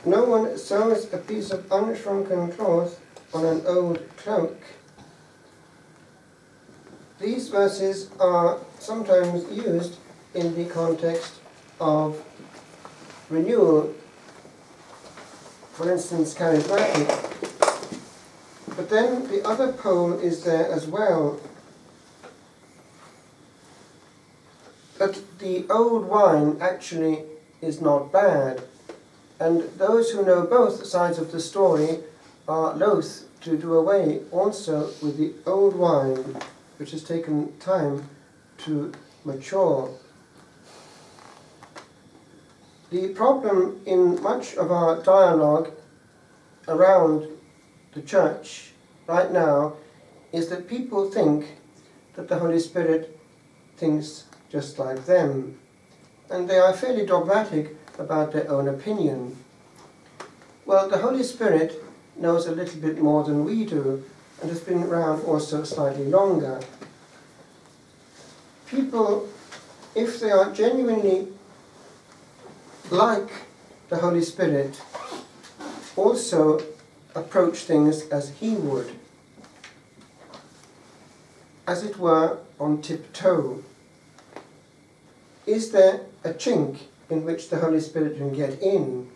No one sews a piece of unshrunken cloth on an old cloak. These verses are sometimes used in the context of renewal, for instance, charismatic. But then the other pole is there as well, that the old wine actually is not bad, and those who know both sides of the story are loath to do away also with the old wine, which has taken time to mature. The problem in much of our dialogue around the church right now is that people think that the Holy Spirit thinks just like them, and they are fairly dogmatic about their own opinion. Well, the Holy Spirit knows a little bit more than we do, and has been around also slightly longer. People, if they are genuinely like the Holy Spirit, also approach things as He would, as it were on tiptoe. Is there a chink in which the Holy Spirit can get in?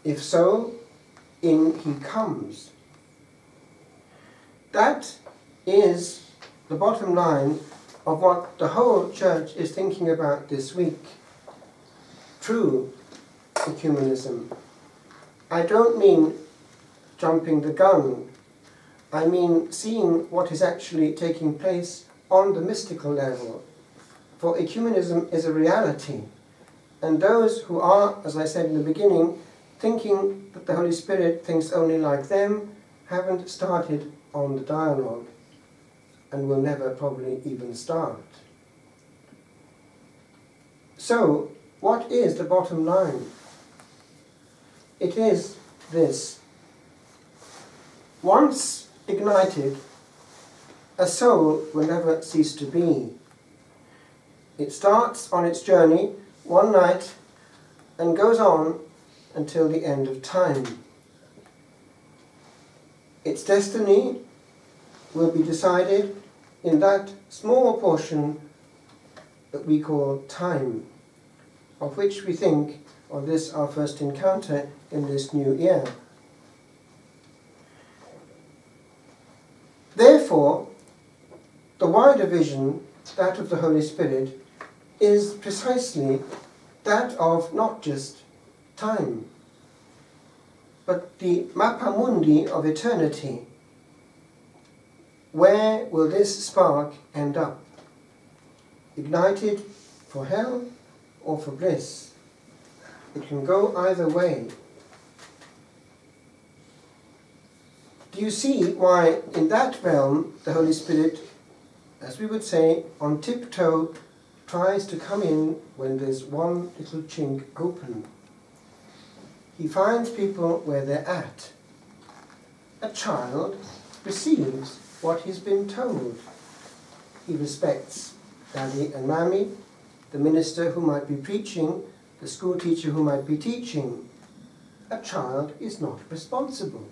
If so, in He comes. That is the bottom line of what the whole church is thinking about this week. True ecumenism. I don't mean jumping the gun. I mean seeing what is actually taking place on the mystical level. For ecumenism is a reality. And those who are, as I said in the beginning, thinking that the Holy Spirit thinks only like them, haven't started on the dialogue, and will never probably even start. So, what is the bottom line? It is this. Once ignited, a soul will never cease to be. It starts on its journey one night and goes on until the end of time. Its destiny will be decided in that small portion that we call time, of which we think of this our first encounter in this new year. Therefore, the wider vision, that of the Holy Spirit, is precisely that of not just time, but the mappa mundi of eternity. Where will this spark end up? Ignited for hell or for bliss? It can go either way. Do you see why in that realm the Holy Spirit, as we would say, on tiptoe, tries to come in when there's one little chink open? He finds people where they're at. A child receives what he's been told. He respects Daddy and Mammy, the minister who might be preaching, the school teacher who might be teaching. A child is not responsible.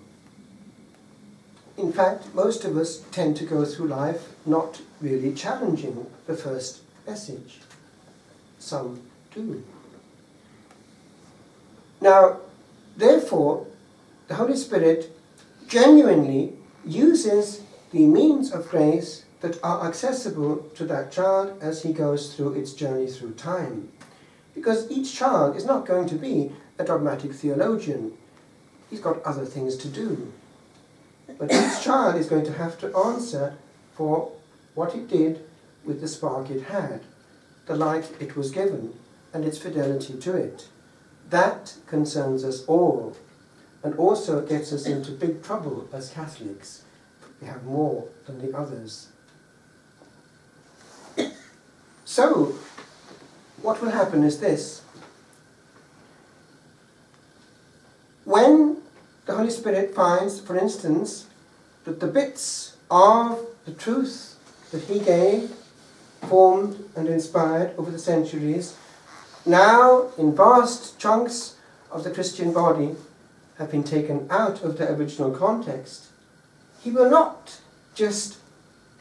In fact, most of us tend to go through life not really challenging the first message. Some do. Now, therefore, the Holy Spirit genuinely uses the means of grace that are accessible to that child as he goes through its journey through time. Because each child is not going to be a dogmatic theologian. He's got other things to do. But each child is going to have to answer for what it did with the spark it had, the light it was given, and its fidelity to it. That concerns us all, and also gets us into big trouble as Catholics. We have more than the others. So, what will happen is this. When the Holy Spirit finds, for instance, that the bits of the truth that He gave, formed and inspired over the centuries, now in vast chunks of the Christian body have been taken out of their original context, he will not just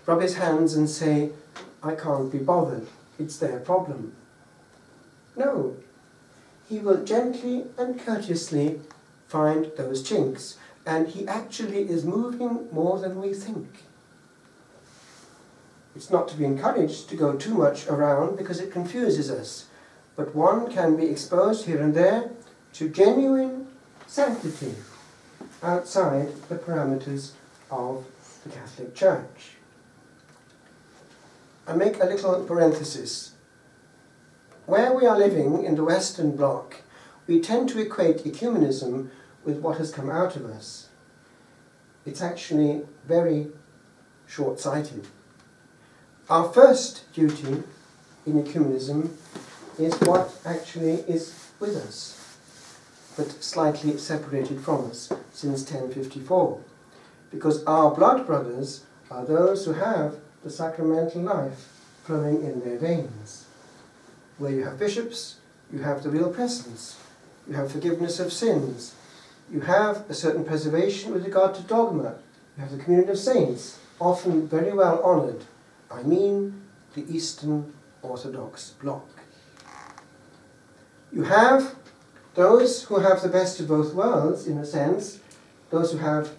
rub his hands and say, I can't be bothered, it's their problem. No, he will gently and courteously find those chinks, and he actually is moving more than we think. It's not to be encouraged to go too much around because it confuses us, but one can be exposed here and there to genuine sanctity outside the parameters of the Catholic Church. I make a little parenthesis. Where we are living in the Western Bloc, we tend to equate ecumenism with what has come out of us. It's actually very short-sighted. Our first duty in ecumenism is what actually is with us, but slightly separated from us since 1054. Because our blood brothers are those who have the sacramental life flowing in their veins. Where you have bishops, you have the real presence, you have forgiveness of sins, you have a certain preservation with regard to dogma, you have the communion of saints, often very well honoured. I mean the Eastern Orthodox bloc. You have those who have the best of both worlds, in a sense, those who have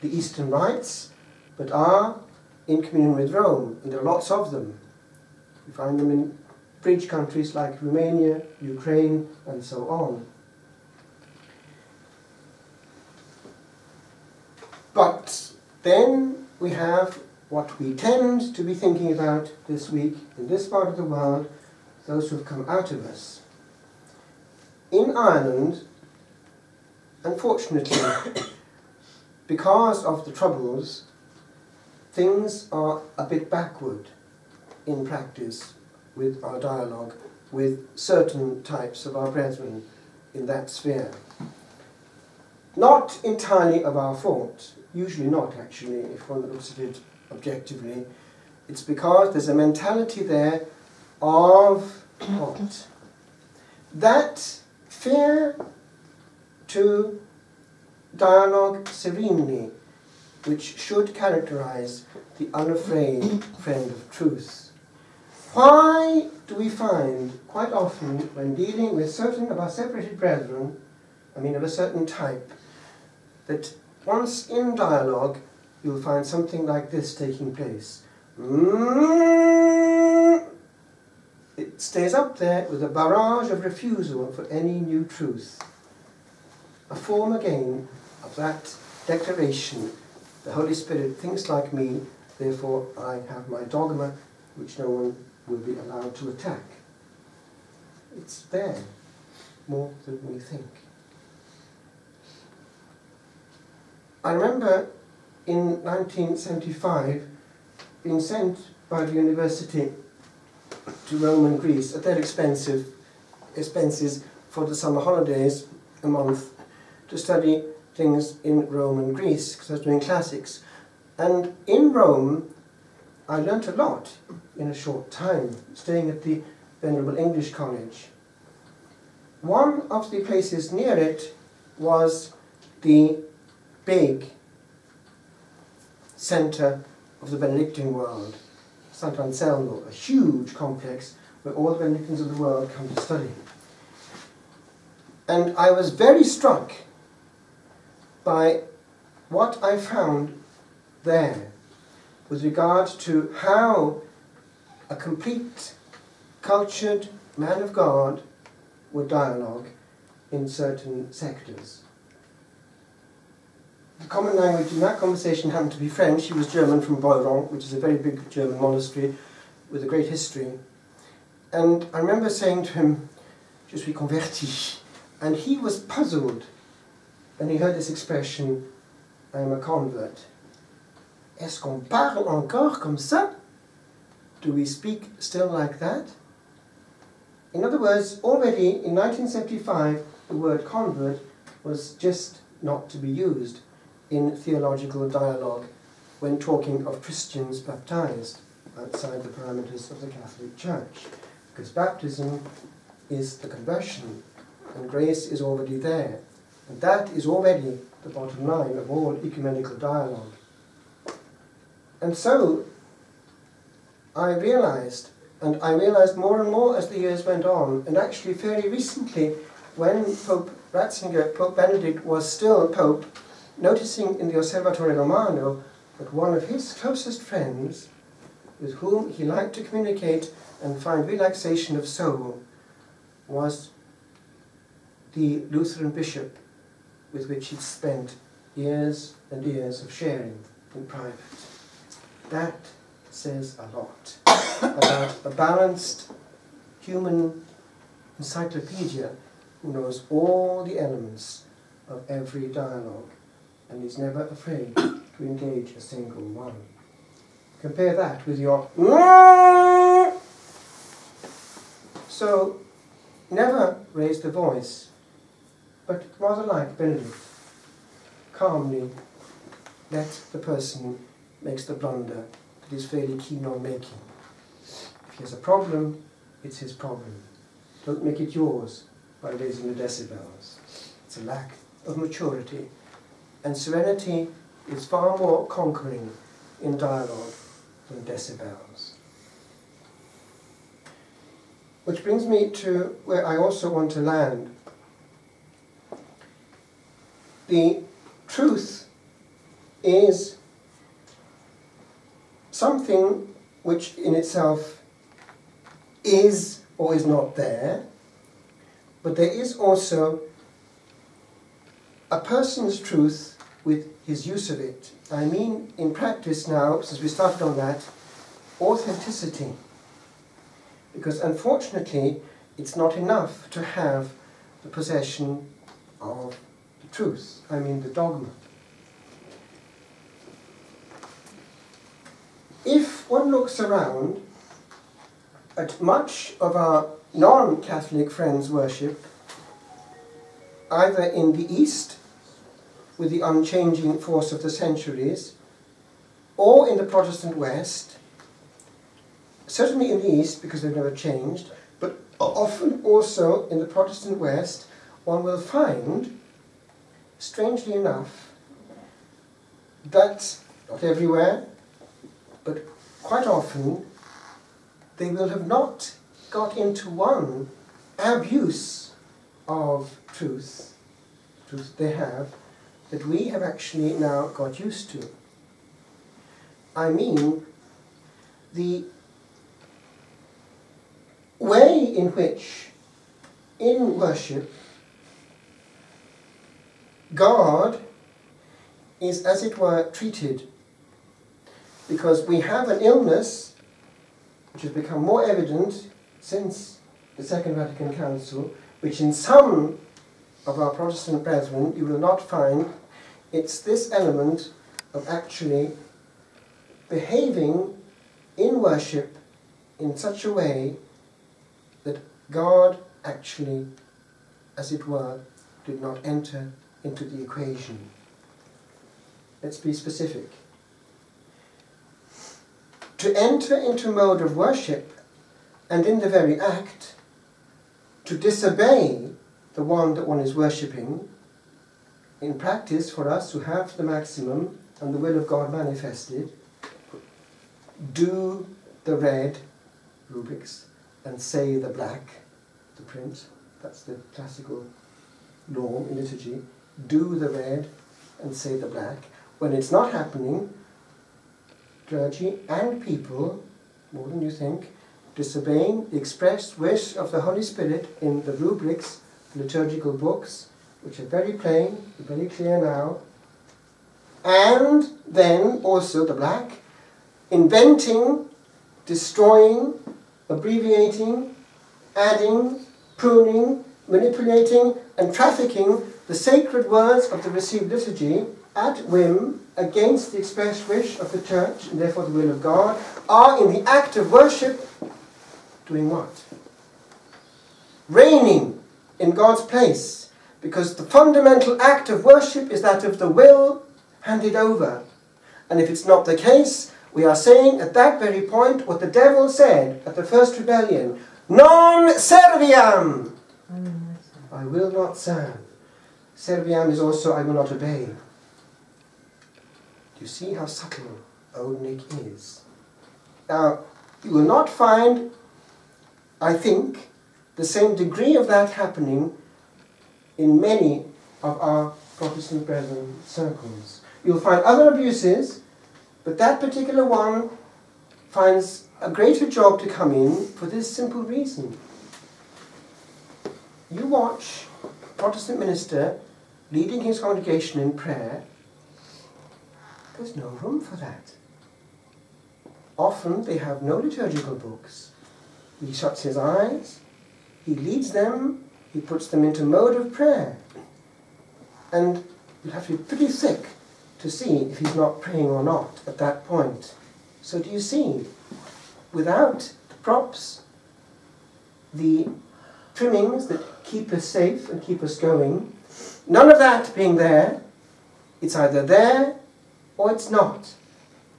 the Eastern rites, but are in communion with Rome, and there are lots of them. You find them in bridge countries like Romania, Ukraine, and so on. But then we have what we tend to be thinking about this week in this part of the world, those who have come out of us. In Ireland, unfortunately, because of the Troubles, things are a bit backward in practice with our dialogue with certain types of our brethren in that sphere. Not entirely of our fault, usually not actually, if one looks at it objectively. It's because there's a mentality there of what? That fear to dialogue serenely, which should characterize the unafraid friend of truth. Why do we find quite often when dealing with certain of our separated brethren, I mean of a certain type, that once in dialogue you'll find something like this taking place? It stays up there with a barrage of refusal for any new truth. A form again of that declaration, the Holy Spirit thinks like me, therefore I have my dogma which no one will be allowed to attack. It's there, more than we think. I remember in 1975 being sent by the university to Rome and Greece at their expenses for the summer holidays, a month, to study things in Rome and Greece, because I was doing classics. And in Rome, I learnt a lot in a short time, staying at the Venerable English College. One of the places near it was the big centre of the Benedictine world, Sant Anselmo, a huge complex where all the Benedictines of the world come to study. And I was very struck by what I found there with regard to how a complete, cultured man of God would dialogue in certain sectors. The common language in that conversation happened to be French. He was German from Boiron, which is a very big German monastery with a great history. And I remember saying to him, "Je suis converti." And he was puzzled when he heard this expression, "I am a convert." Est-ce qu'on parle encore comme ça? Do we speak still like that? In other words, already in 1975, the word convert was just not to be used in theological dialogue when talking of Christians baptized outside the parameters of the Catholic Church, because baptism is the conversion and grace is already there. And that is already the bottom line of all ecumenical dialogue. And so I realized more and more as the years went on, and actually fairly recently, when Pope Ratzinger, Pope Benedict was still Pope, noticing in the Osservatore Romano that one of his closest friends, with whom he liked to communicate and find relaxation of soul, was the Lutheran bishop with which he'd spent years and years of sharing in private. That says a lot about a balanced human encyclopedia who knows all the elements of every dialogue and is never afraid to engage a single one. Compare that with your so never raise the voice, but rather like Benedict, calmly let the person makes the blunder that he's fairly keen on making. If he has a problem, it's his problem. Don't make it yours by raising the decibels. It's a lack of maturity. And serenity is far more conquering in dialogue than decibels. Which brings me to where I also want to land. The truth is something which in itself is or is not there, but there is also a person's truth with his use of it. I mean, in practice now, since we started on that, authenticity. Because unfortunately, it's not enough to have the possession of the truth, I mean the dogma. If one looks around at much of our non-Catholic friends' worship, either in the East, with the unchanging force of the centuries, or in the Protestant West, certainly in the East, because they've never changed, but often also in the Protestant West, one will find, strangely enough, that, not everywhere, but quite often, they will have not got into one abuse of truth they have, that we have actually now got used to. I mean, the way in which, in worship, God is, as it were, treated. Because we have an illness which has become more evident since the Second Vatican Council, which in some of our Protestant brethren you will not find. It's this element of actually behaving in worship in such a way that God actually, as it were, did not enter into the equation. Let's be specific. To enter into mode of worship, and in the very act, to disobey the one that one is worshipping, in practice for us who have the maximum and the will of God manifested, do the red rubrics and say the black, the print, that's the classical norm in liturgy, do the red and say the black. When it's not happening, clergy and people, more than you think, disobeying the expressed wish of the Holy Spirit in the rubrics, liturgical books, which are very plain, very clear now, and then also the black, inventing, destroying, abbreviating, adding, pruning, manipulating, and trafficking the sacred words of the received liturgy at whim, against the express wish of the Church, and therefore the will of God, are in the act of worship doing what? Reigning in God's place, because the fundamental act of worship is that of the will handed over. And if it's not the case, we are saying at that very point what the devil said at the first rebellion, non serviam. I will not serve. Serviam is also I will not obey. Do you see how subtle Old Nick is? Now, you will not find, I think, the same degree of that happening in many of our Protestant brethren circles. You'll find other abuses, but that particular one finds a greater job to come in for this simple reason. You watch a Protestant minister leading his congregation in prayer, there's no room for that. Often they have no liturgical books. He shuts his eyes, he leads them, he puts them into mode of prayer. And you'll have to be pretty thick to see if he's not praying or not at that point. So do you see, without the props, the trimmings that keep us safe and keep us going, none of that being there, it's either there or it's not.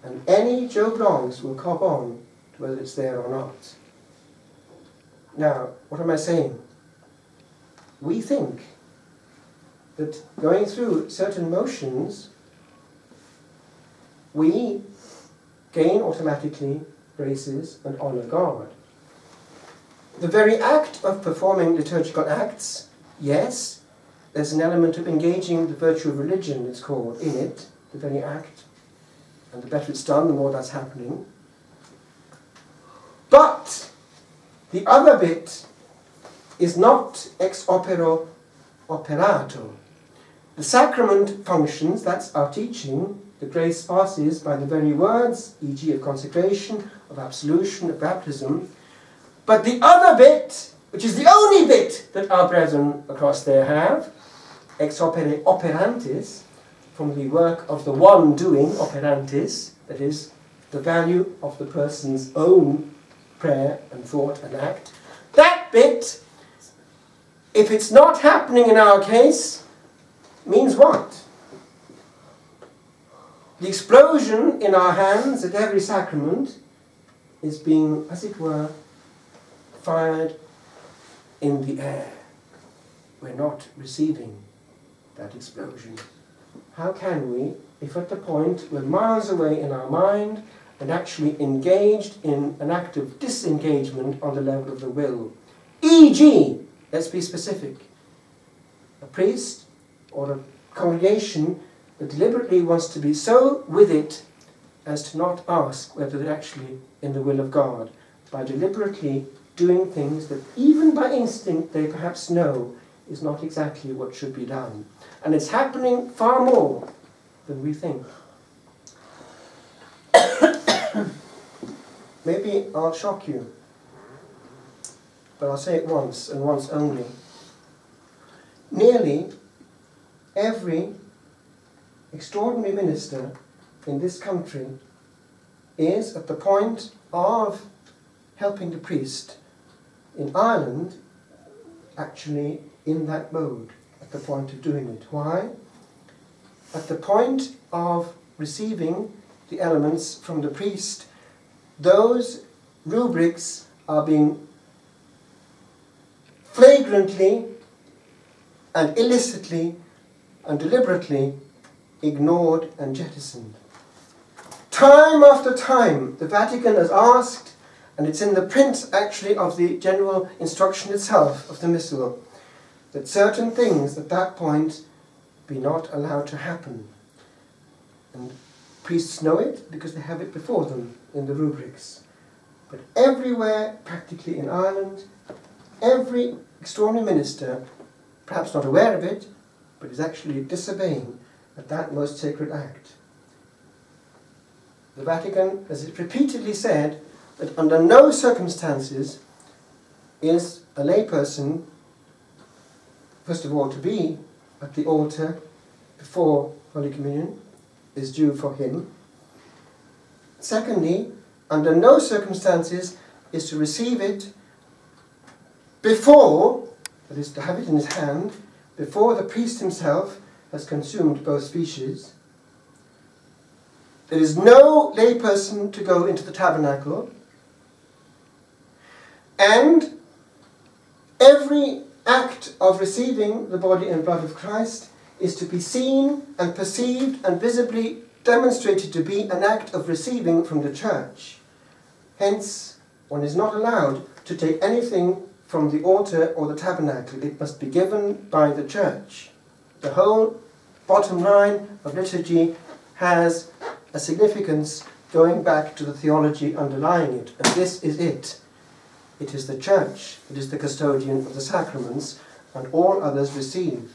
And any Joe Blogs will cop on to whether it's there or not. Now, what am I saying? We think that going through certain motions, we gain automatically graces and honour God. The very act of performing liturgical acts, yes, there's an element of engaging the virtue of religion, it's called, in it, the very act. And the better it's done, the more that's happening. But the other bit is not ex opero operato. The sacrament functions, that's our teaching, the grace passes by the very words, e.g. of consecration, of absolution, of baptism. But the other bit, which is the only bit that our brethren across there have, ex opere operantis, from the work of the one doing, operantis, that is, the value of the person's own prayer and thought and act. That bit, if it's not happening in our case, means what? The explosion in our hands at every sacrament is being, as it were, fired in the air. We're not receiving that explosion. How can we, if at the point we're miles away in our mind and actually engaged in an act of disengagement on the level of the will? E.g., let's be specific, a priest or a congregation that deliberately wants to be so with it as to not ask whether they're actually in the will of God, by deliberately doing things that even by instinct they perhaps know is not exactly what should be done. And it's happening far more than we think. Maybe I'll shock you, but I'll say it once and once only. Nearly every extraordinary minister in this country is at the point of helping the priest. In Ireland, actually in that mode, at the point of doing it. Why? At the point of receiving the elements from the priest, those rubrics are being flagrantly and illicitly and deliberately ignored and jettisoned. Time after time, the Vatican has asked, and it's in the print actually of the general instruction itself of the Missal, that certain things at that point be not allowed to happen. And priests know it because they have it before them in the rubrics. But everywhere, practically in Ireland, every extraordinary minister, perhaps not aware of it, but is actually disobeying at that most sacred act. The Vatican has repeatedly said that under no circumstances is a layperson, first of all, to be at the altar before Holy Communion is due for him. Secondly, under no circumstances is to receive it before, that is to have it in his hand, before the priest himself has consumed both species. There is no layperson to go into the tabernacle, and every act of receiving the body and blood of Christ is to be seen and perceived and visibly demonstrated to be an act of receiving from the church. Hence, one is not allowed to take anything from the altar or the tabernacle. It must be given by the church. The whole bottom line of liturgy has a significance going back to the theology underlying it, and this is it. It is the church, it is the custodian of the sacraments, and all others receive.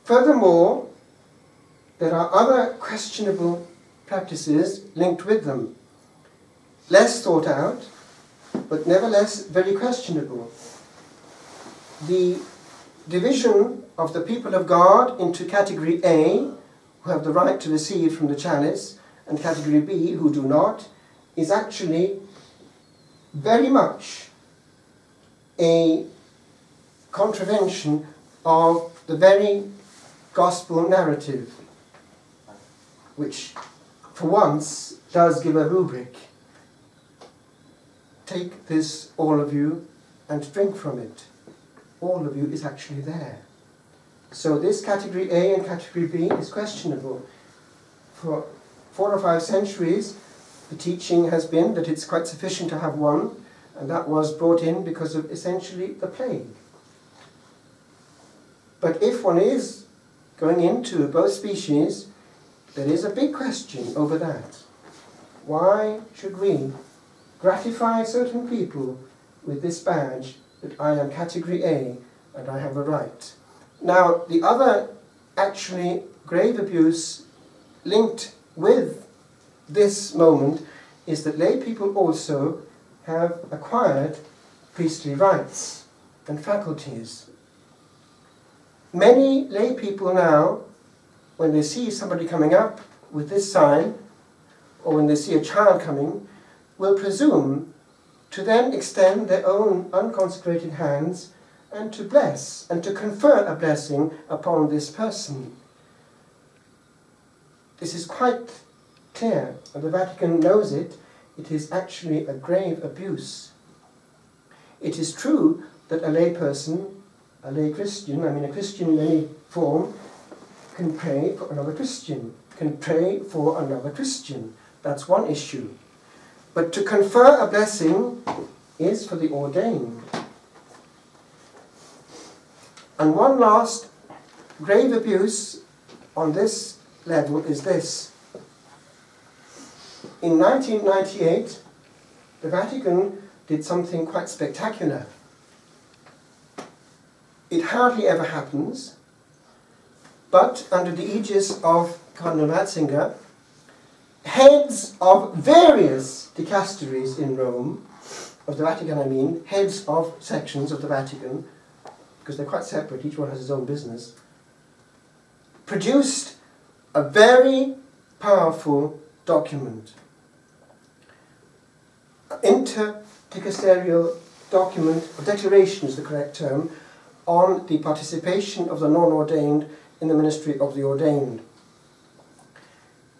Furthermore, there are other questionable practices linked with them, less thought out, but nevertheless very questionable. The division of the people of God into category A, who have the right to receive from the chalice, and category B, who do not, is actually very much a contravention of the very gospel narrative, which for once does give a rubric. Take this, all of you, and drink from it. All of you is actually there. So this category A and category B is questionable. For 4 or 5 centuries, the teaching has been that it's quite sufficient to have one, and that was brought in because of essentially the plague. But if one is going into both species, there is a big question over that. Why should we gratify certain people with this badge that I am category A and I have a right? Now, the other actually grave abuse linked with this moment is that lay people also have acquired priestly rights and faculties. Many lay people now, when they see somebody coming up with this sign, or when they see a child coming, will presume to then extend their own unconsecrated hands and to bless and to confer a blessing upon this person. This is quite clear, and the Vatican knows it. It is actually a grave abuse. It is true that a lay person, a lay Christian, I mean a Christian in any form, can pray for another Christian, can pray for another Christian. That's one issue. But to confer a blessing is for the ordained. And one last grave abuse on this level is this. In 1998, the Vatican did something quite spectacular. It hardly ever happens, but under the aegis of Cardinal Ratzinger, heads of various dicasteries in Rome, of the Vatican I mean, heads of sections of the Vatican, because they're quite separate, each one has his own business, produced a very powerful document, inter-dicasterial document, or declaration is the correct term, on the participation of the non-ordained in the ministry of the ordained.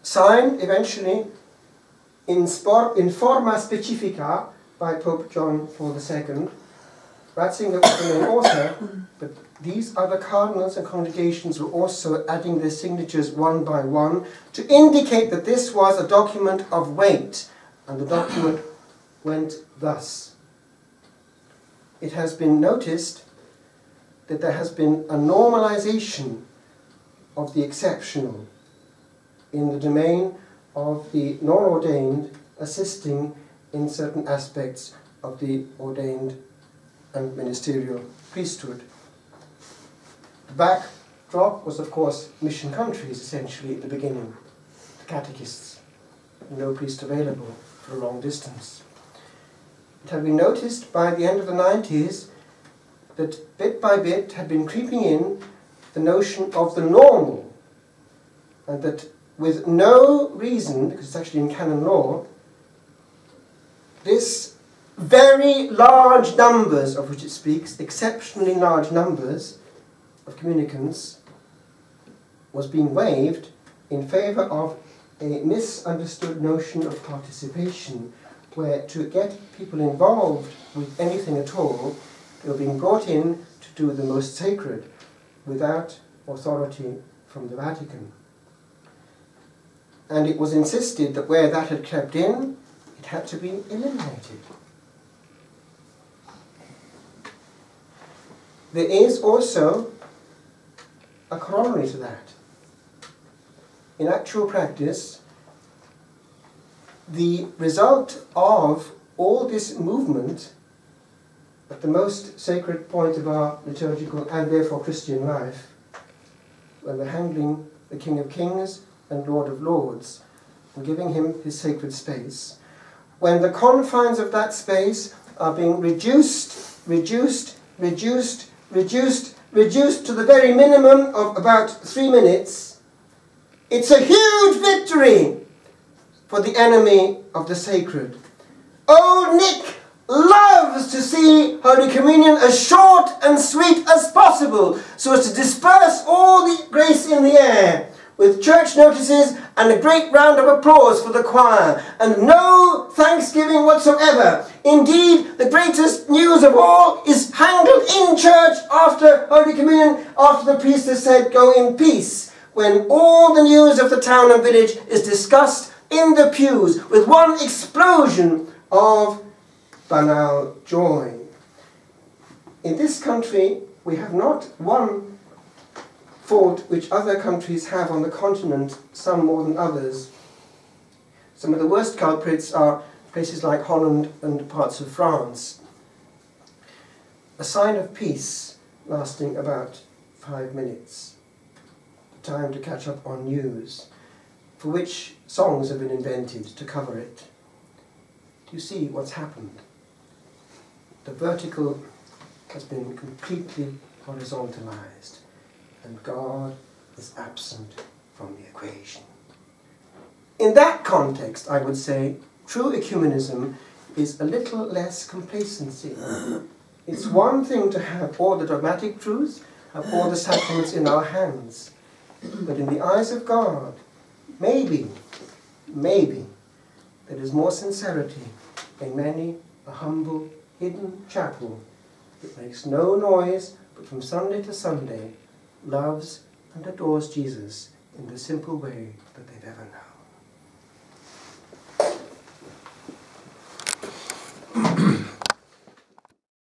Signed eventually in forma specifica by Pope John Paul II. Ratzinger was the main author, but these other cardinals and congregations were also adding their signatures one by one to indicate that this was a document of weight, and the document went thus. It has been noticed that there has been a normalization of the exceptional in the domain of the non-ordained assisting in certain aspects of the ordained and ministerial priesthood. The backdrop was, of course, mission countries, essentially, at the beginning. The catechists, no priest available for a long distance. It had been noticed by the end of the 90s that bit by bit had been creeping in the notion of the normal, and that with no reason, because it's actually in canon law, this very large numbers of which it speaks, exceptionally large numbers of communicants, was being waived in favour of a misunderstood notion of participation, where to get people involved with anything at all, They were being brought in to do the most sacred without authority from the Vatican. And it was insisted that where that had crept in, it had to be eliminated. There is also a corollary to that. In actual practice, the result of all this movement at the most sacred point of our liturgical and therefore Christian life, when we're handling the King of Kings and Lord of Lords and giving him his sacred space, when the confines of that space are being reduced to the very minimum of about 3 minutes, it's a huge victory for the enemy of the sacred. Old Nick loves to see Holy Communion as short and sweet as possible, so as to disperse all the grace in the air, with church notices and a great round of applause for the choir, and no thanksgiving whatsoever. Indeed, the greatest news of all is handled in church after Holy Communion, after the priest has said, "Go in peace," when all the news of the town and village is discussed in the pews with one explosion of banal joy. In this country, we have not one fault which other countries have on the continent, some more than others. Some of the worst culprits are places like Holland and parts of France. A sign of peace lasting about 5 minutes, time to catch up on news, for which songs have been invented to cover it. Do you see what's happened? The vertical has been completely horizontalized, and God is absent from the equation. In that context, I would say, true ecumenism is a little less complacency. It's one thing to have all the dogmatic truths, have all the sacraments in our hands, but in the eyes of God, maybe, there is more sincerity in many a humble, hidden chapel that makes no noise, but from Sunday to Sunday loves and adores Jesus in the simple way that they've ever known.